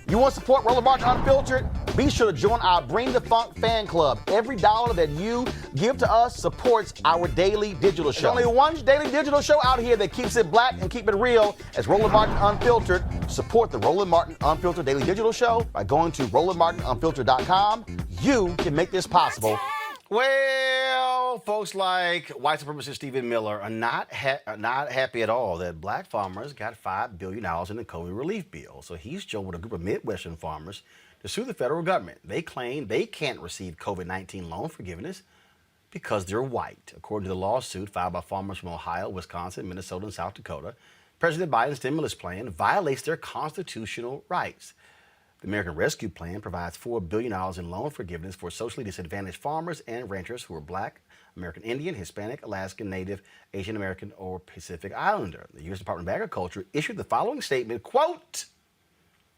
You want to support Roland Martin Unfiltered? Be sure to join our Bring the Funk fan club. Every dollar that you give to us supports our daily digital show. There's only one daily digital show out here that keeps it black and keep it real. As Roland Martin Unfiltered. Support the Roland Martin Unfiltered daily digital show by going to RolandMartinUnfiltered.com. You can make this possible. Well, folks like white supremacist Stephen Miller are not happy at all that black farmers got $5 billion in the COVID relief bill. So he's joined with a group of Midwestern farmers to sue the federal government. They claim they can't receive COVID-19 loan forgiveness because they're white. According to the lawsuit filed by farmers from Ohio, Wisconsin, Minnesota, and South Dakota, President Biden's stimulus plan violates their constitutional rights. The American Rescue Plan provides $4 billion in loan forgiveness for socially disadvantaged farmers and ranchers who are Black, American Indian, Hispanic, Alaskan Native, Asian American, or Pacific Islander. The U.S. Department of Agriculture issued the following statement, quote,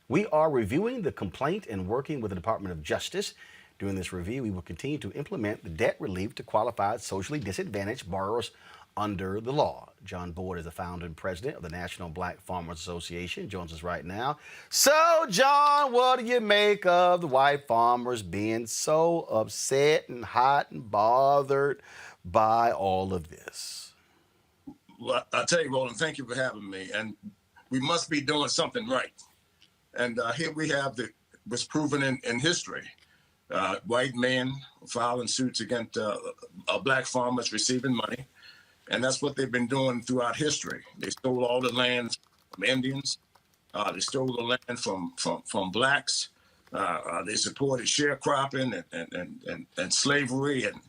"We are reviewing the complaint and working with the Department of Justice. During this review, we will continue to implement the debt relief to qualified socially disadvantaged borrowers under the law." John Boyd is the founder and president of the National Black Farmers Association. Joins us right now. So, John, what do you make of the white farmers being so upset and hot and bothered by all of this? Well, I'll tell you, Roland, thank you for having me. And we must be doing something right. And here we have what's proven in history. White men filing suits against black farmers receiving money. And that's what they've been doing throughout history. They stole all the land from Indians. They stole the land from blacks. They supported sharecropping and slavery and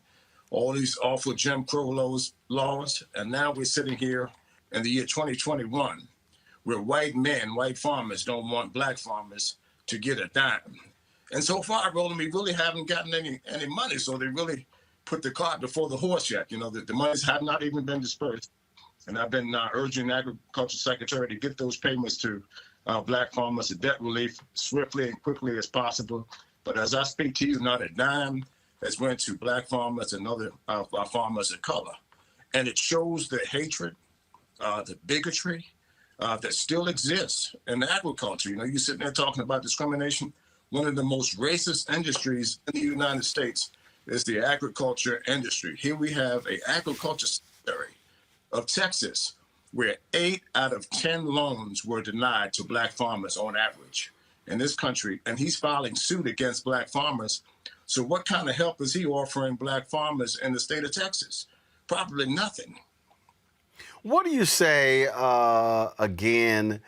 all these awful Jim Crow laws. And now we're sitting here in the year 2021 where white farmers don't want black farmers to get a dime. And so far, Roland, we really haven't gotten any money. So they really put the cart before the horse yet. You know, the monies have not even been dispersed. And I've been urging the Agriculture Secretary to get those payments to black farmers, the debt relief, swiftly and quickly as possible. But as I speak to you, not a dime has went to black farmers and other farmers of color. And it shows the hatred, the bigotry that still exists in agriculture. You know, you're sitting there talking about discrimination. One of the most racist industries in the United States is the agriculture industry. Here we have an agriculture secretary of Texas where 8 out of 10 loans were denied to black farmers on average in this country. And he's filing suit against black farmers. So what kind of help is he offering black farmers in the state of Texas? Probably nothing. What do you say, again,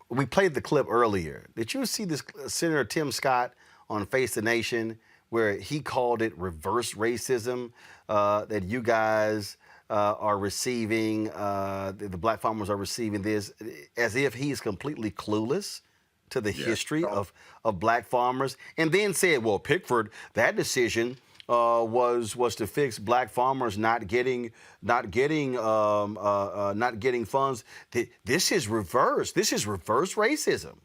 we played the clip earlier. Did you see this Senator Tim Scott on Face the Nation where he called it reverse racism, that you guys are receiving, the black farmers are receiving this, as if he's completely clueless to the history of black farmers, and then said, well, Pickford, that decision was to fix black farmers not getting funds. This is reverse racism.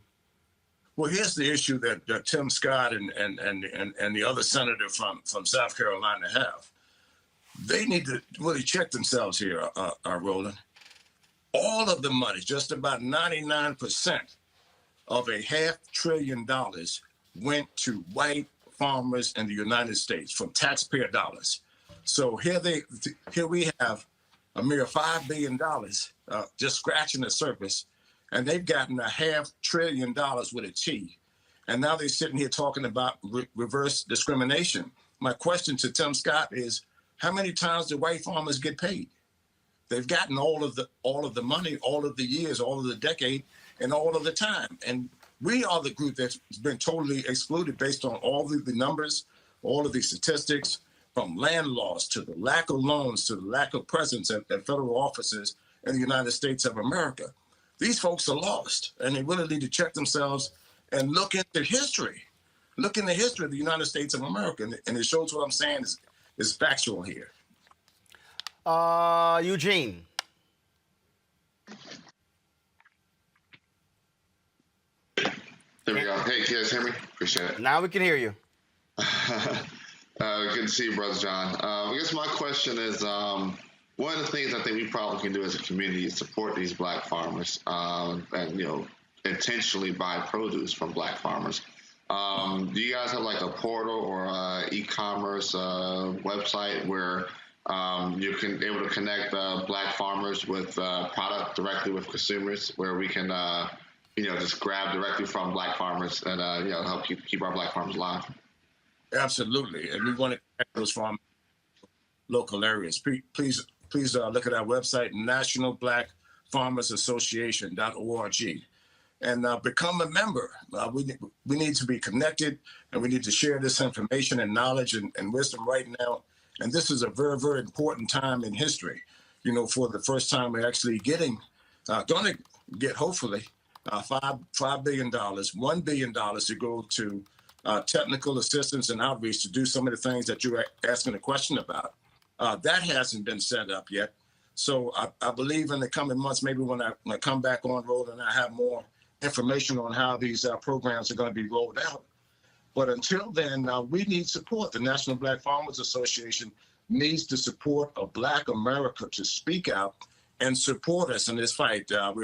Well, here's the issue that Tim Scott and the other senator from South Carolina have. They need to really check themselves here, Roland. All of the money, just about 99% of $500 billion went to white farmers in the United States from taxpayer dollars. So here we have a mere $5 billion just scratching the surface. And they've gotten $500 billion with a T. And now they're sitting here talking about reverse discrimination. My question to Tim Scott is, how many times do white farmers get paid? They've gotten all of the money, all of the years, all of the decade, and all of the time. And we are the group that's been totally excluded based on all of the numbers, all of the statistics, from land loss to the lack of loans to the lack of presence at federal offices in the United States of America. These folks are lost, and they really need to check themselves and look into history. Look in the history of the United States of America, and it shows what I'm saying is factual here. Eugene. There we go. Hey, can you guys hear me? Appreciate it. Now we can hear you. Good to see you, Brother John. I guess my question is, one of the things I think we probably can do as a community is support these black farmers, and intentionally buy produce from Black farmers. Do you guys have like a portal or e-commerce website where you can able to connect Black farmers with product directly with consumers, where we can just grab directly from Black farmers and help keep our Black farmers alive? Absolutely, and we want to connect those farmers local areas. Please look at our website, nationalblackfarmersassociation.org, and become a member. We need to be connected, and we need to share this information and knowledge and wisdom right now. And this is a very, very important time in history. For the first time, we're actually going to get, hopefully, $5 billion, $1 billion to go to technical assistance and outreach to do some of the things that you're asking a question about. That hasn't been set up yet. So I believe in the coming months, maybe when I come back on road and I have more information on how these programs are going to be rolled out. But until then, we need support. The National Black Farmers Association needs the support of Black America to speak out and support us in this fight. I'll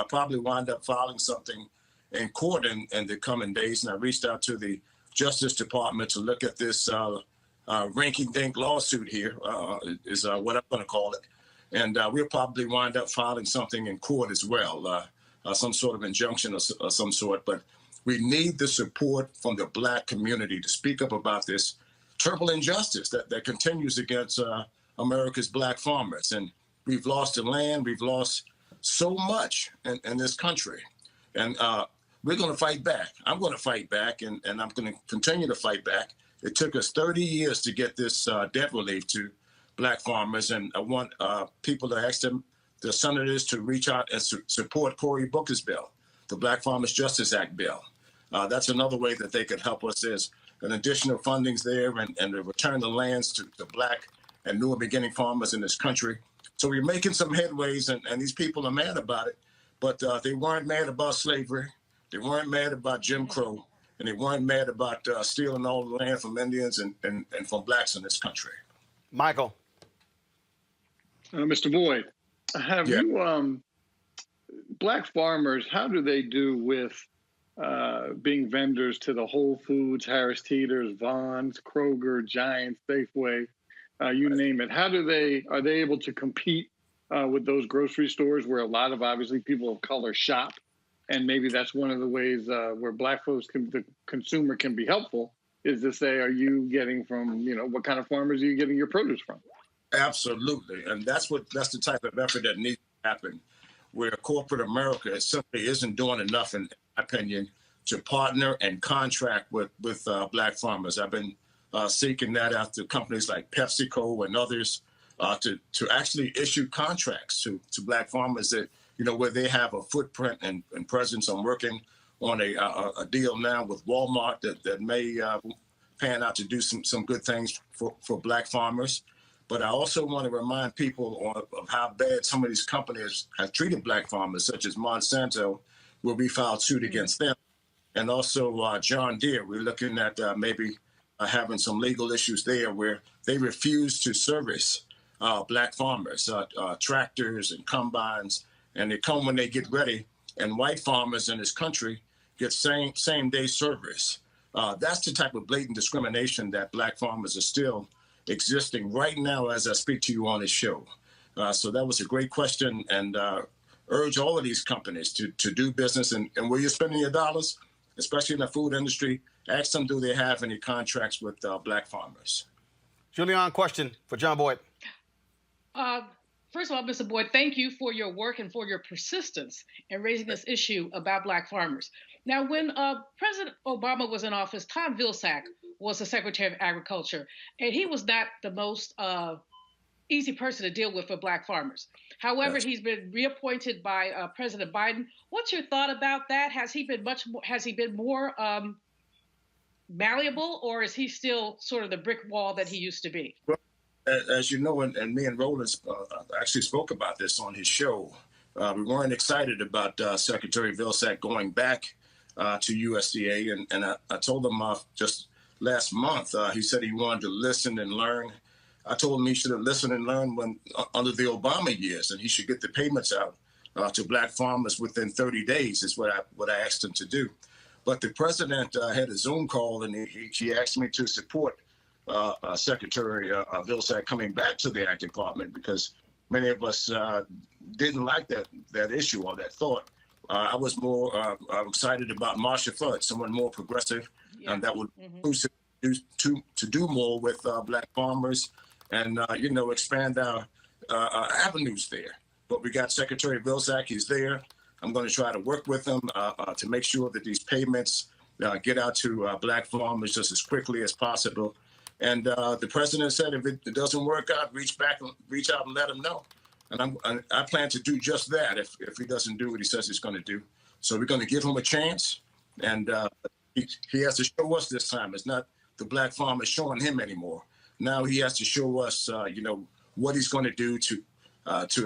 probably wind up filing something in court in the coming days. And I reached out to the Justice Department to look at this rinky-dink lawsuit here, is what I'm going to call it. And we'll probably wind up filing something in court as well, some sort of injunction of some sort. But we need the support from the Black community to speak up about this terrible injustice that continues against America's Black farmers. And we've lost the land. We've lost so much in this country. And we're going to fight back. I'm going to fight back, and I'm going to continue to fight back. It took us 30 years to get this debt relief to Black farmers, and I want people to ask them, the senators, to reach out and support Cory Booker's bill, the Black Farmers Justice Act bill. That's another way that they could help us. There's an additional fundings there, and to return the lands to the Black and newer beginning farmers in this country. So we're making some headways, and these people are mad about it, but they weren't mad about slavery. They weren't mad about Jim Crow, and they weren't mad about stealing all the land from Indians and from Blacks in this country. Michael. Mr. Boyd, have you, Black farmers, how do they do with being vendors to the Whole Foods, Harris Teeter's, Vons, Kroger, Giant, Safeway, you name it? Are they able to compete with those grocery stores where a lot of, obviously, people of color shop? And maybe that's one of the ways where Black folks, the consumer, can be helpful, is to say, are you getting from, what kind of farmers are you getting your produce from? Absolutely. And that's the type of effort that needs to happen, where corporate America simply isn't doing enough, in my opinion, to partner and contract with Black farmers. I've been seeking that out to companies like PepsiCo and others to actually issue contracts to Black farmers that, where they have a footprint and presence. I'm working on a deal now with Walmart that may pan out to do some good things for Black farmers. But I also want to remind people of how bad some of these companies have treated Black farmers, such as Monsanto, where we filed suit against them. And also John Deere, we're looking at maybe having some legal issues there where they refuse to service Black farmers, tractors and combines, and they come when they get ready, and white farmers in this country get same-day service. That's the type of blatant discrimination that Black farmers are still existing right now as I speak to you on this show. So that was a great question, and urge all of these companies to do business. And where you're spending your dollars, especially in the food industry, ask them, do they have any contracts with Black farmers? Julianne, question for John Boyd. First of all, Mr. Boyd, thank you for your work and for your persistence in raising this issue about Black farmers. Now, when President Obama was in office, Tom Vilsack was the Secretary of Agriculture, and he was not the most easy person to deal with for Black farmers. However, he's been reappointed by President Biden. What's your thought about that? Has he been more malleable, or is he still sort of the brick wall that he used to be? Well, as you know, and me and Roland actually spoke about this on his show, we weren't excited about Secretary Vilsack going back to USDA, and I told him just last month, he said he wanted to listen and learn. I told him he should have listened and learned when under the Obama years, and he should get the payments out to black farmers within 30 days is what I asked him to do. But the president had a Zoom call, and he asked me to support Secretary Vilsack coming back to the Ag Department, because many of us didn't like that issue or that thought. I was more excited about Marcia Flood, someone more progressive, and that would to do more with black farmers and expand our avenues there. But we got Secretary Vilsack. He's there. I'm going to try to work with him to make sure that these payments get out to black farmers just as quickly as possible. And the president said if it doesn't work out, reach out and let him know. And I plan to do just that if he doesn't do what he says he's going to do. So we're going to give him a chance, and he has to show us this time. It's not the black farmers showing him anymore. Now he has to show us, what he's going to do to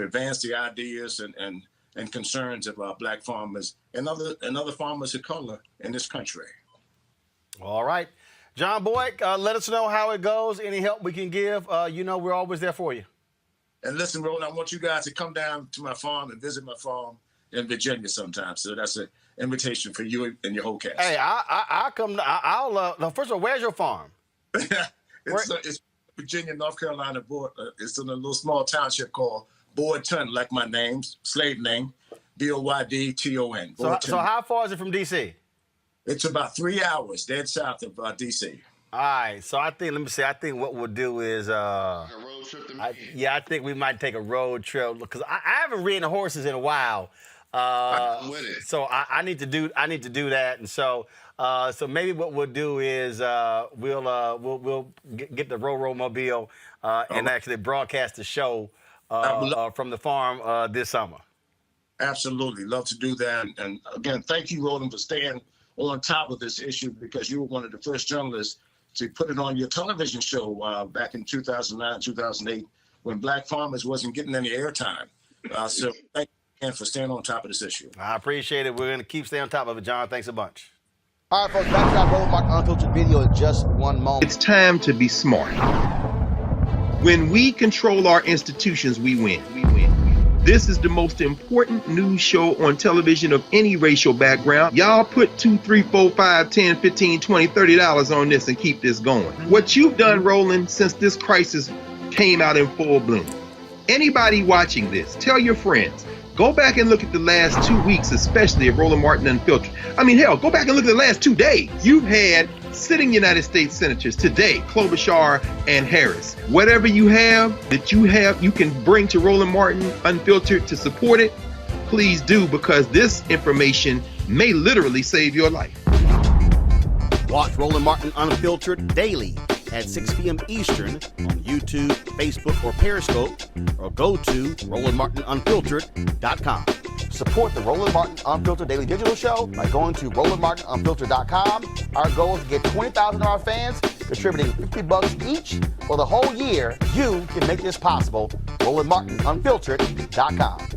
advance the ideas and concerns of black farmers and other farmers of color in this country. All right. John Boyd, let us know how it goes. Any help we can give, we're always there for you. And listen, Roland, I want you guys to come down to my farm and visit my farm in Virginia sometime. So that's an invitation for you and your whole cast. Hey, I'll come. I'll first of all, where's your farm? It's Virginia, North Carolina border. It's in a little small township called Boydton, like my name, slave name, Boydton. So how far is it from D.C.? It's about 3 hours dead south of D.C. All right. So I think what we'll do is, A road trip to me. I think we might take a road trip because I haven't ridden horses in a while. I'm with it. So I need to do that, and so maybe what we'll do is we'll get the Mobile and actually broadcast the show from the farm this summer. Absolutely, love to do that. And again, thank you, Roland, for staying on top of this issue, because you were one of the first journalists to put it on your television show back in 2009, 2008, when black farmers wasn't getting any airtime. So thank you again for staying on top of this issue. I appreciate it. We're going to keep staying on top of it, John. Thanks a bunch. All right, folks, back to our Roland Martin Unfiltered video in just one moment. It's time to be smart. When we control our institutions, we win. This is the most important news show on television of any racial background. Y'all put $2, $3, $4, $5, $10, $15, $20, $30 on this and keep this going. What you've done, Roland, since this crisis came out in full bloom. Anybody watching this, tell your friends. Go back and look at the last 2 weeks, especially of Roland Martin Unfiltered. I mean, hell, go back and look at the last 2 days. You've had sitting United States senators today, Klobuchar and Harris. Whatever you have, you can bring to Roland Martin Unfiltered to support it. Please do, because this information may literally save your life. Watch Roland Martin Unfiltered daily at 6 p.m. Eastern on YouTube, Facebook, or Periscope, or go to RolandMartinUnfiltered.com. Support the Roland Martin Unfiltered Daily Digital Show by going to RolandMartinUnfiltered.com. Our goal is to get 20,000 of our fans contributing $50 each for the whole year. You can make this possible. RolandMartinUnfiltered.com.